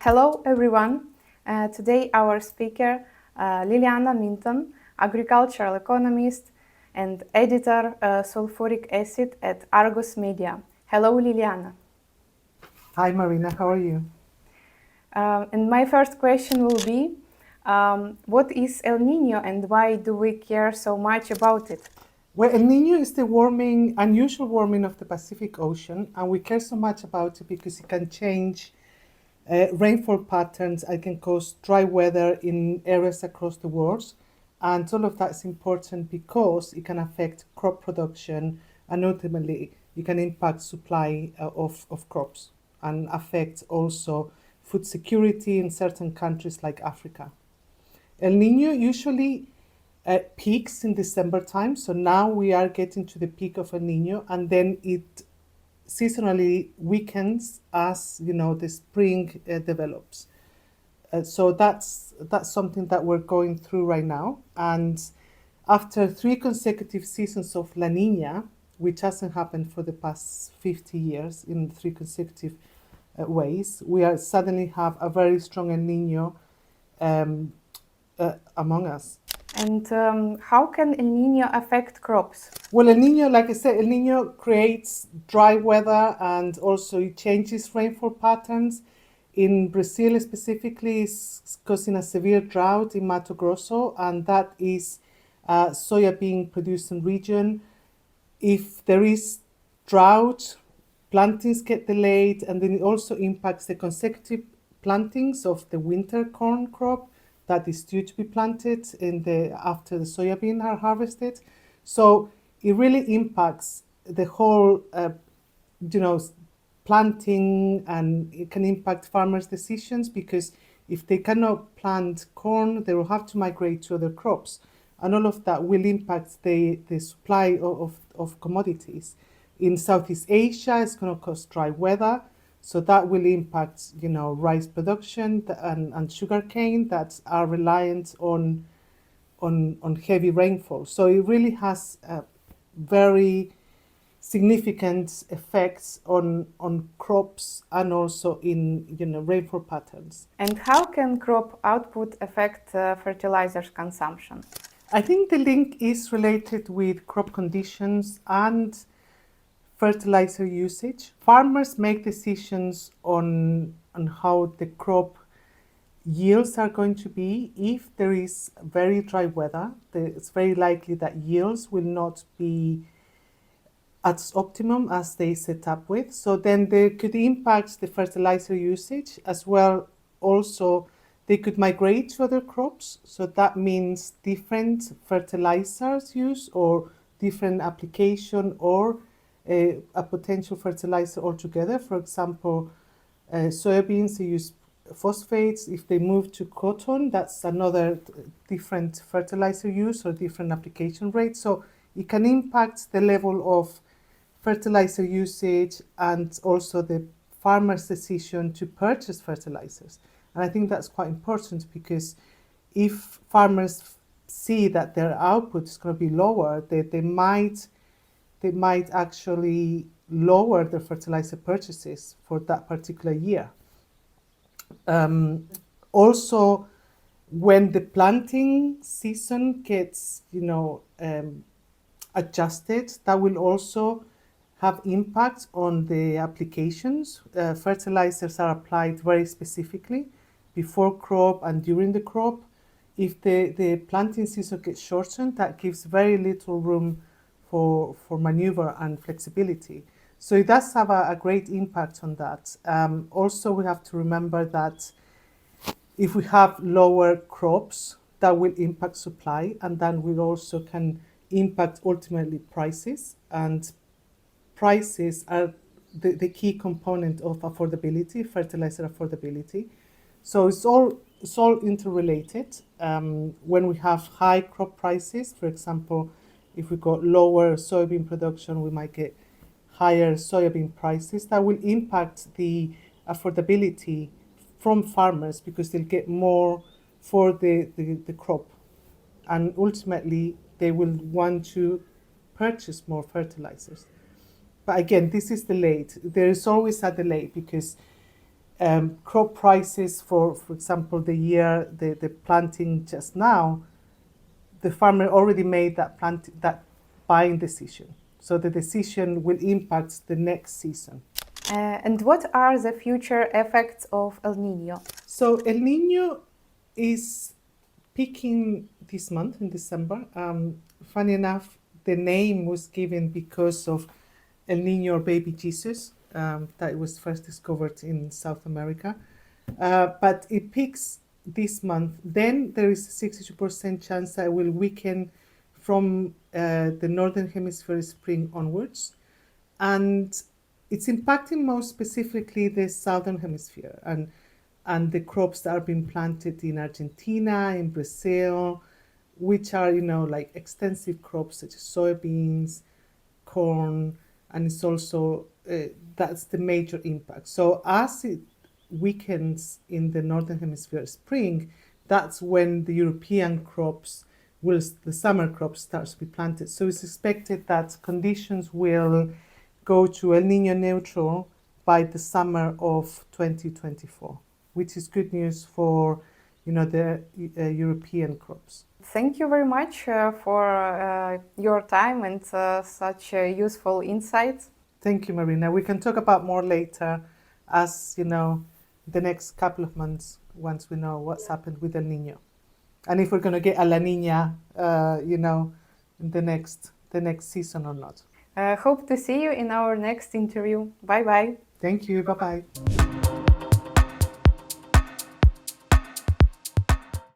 Hello everyone. Today our speaker, Liliana Minton, agricultural economist and editor Sulfuric Acid at Argus Media. Hello Liliana. Hi Marina, how are you? And my first question will be, what is El Nino and why do we care so much about it? Well, El Nino is the unusual warming of the Pacific Ocean, and we care so much about it because it can change rainfall patterns. It can cause dry weather in areas across the world, and all of that is important because it can affect crop production, and ultimately it can impact supply of crops and affect also food security in certain countries like Africa. El Nino usually peaks in December time, so now we are getting to the peak of El Nino, and then it seasonally weakens as the spring develops. So that's something that we're going through right now. And after 3 consecutive seasons of La Nina, which hasn't happened for the past 50 years in 3 consecutive ways, we are suddenly have a very strong El Nino among us. And how can El Nino affect crops? Well, El Nino, like I said, El Nino creates dry weather and also it changes rainfall patterns. In Brazil specifically, it's causing a severe drought in Mato Grosso, and that is a soybean producing region. If there is drought, plantings get delayed, and then it also impacts the consecutive plantings of the winter corn crop that is due to be planted after the soybean are harvested. So it really impacts the whole, planting, and it can impact farmers' decisions because if they cannot plant corn, they will have to migrate to other crops, and all of that will impact the supply of commodities. In Southeast Asia, it's going to cause dry weather. So that will impact, rice production and sugarcane that are reliant on heavy rainfall. So it really has very significant effects on crops and also in rainfall patterns. And how can crop output affect fertilizers consumption? I think the link is related with crop conditions and fertilizer usage. Farmers make decisions on how the crop yields are going to be. If there is very dry weather, it's very likely that yields will not be at optimum as they set up with. So then they could impact the fertilizer usage as well. Also, they could migrate to other crops. So that means different fertilizers use or different application or a potential fertilizer altogether. For example, soybeans, they use phosphates. If they move to cotton, that's another different fertilizer use or different application rate. So it can impact the level of fertilizer usage and also the farmer's decision to purchase fertilizers. And I think that's quite important because if farmers see that their output is going to be lower, they might actually lower their fertilizer purchases for that particular year. Also, when the planting season gets, adjusted, that will also have impact on the applications. Fertilizers are applied very specifically before crop and during the crop. If the planting season gets shortened, that gives very little room for maneuver and flexibility. So it does have a great impact on that. Also, we have to remember that if we have lower crops, that will impact supply, and then we also can impact ultimately prices. And prices are the key component of affordability, fertilizer affordability. So it's all interrelated. When we have high crop prices, for example, if we got lower soybean production, we might get higher soybean prices. That will impact the affordability from farmers because they'll get more for the crop. And ultimately, they will want to purchase more fertilizers. But again, this is delayed. There is always a delay because crop prices for example, the planting just now, the farmer already made that buying decision. So the decision will impact the next season. And what are the future effects of El Nino? So El Niño is peaking this month in December. Funny enough, the name was given because of El Niño or baby Jesus, that was first discovered in South America. But it peaks this month. Then there is a 62% chance that it will weaken from the Northern Hemisphere spring onwards. And it's impacting most specifically the Southern Hemisphere and the crops that are being planted in Argentina, in Brazil, which are, like extensive crops such as soybeans, corn, and it's also, that's the major impact. So as it weakens in the Northern Hemisphere spring, that's when the European crops the summer crops start to be planted. So it's expected that conditions will go to El Niño neutral by the summer of 2024, which is good news for the European crops. Thank you very much for your time and such useful insights. Thank you, Marina. We can talk about more later as, the next couple of months once we know what's happened with El Niño. And if we're going to get a La Niña, in the next season or not. Hope to see you in our next interview. Bye-bye. Thank you. Bye-bye.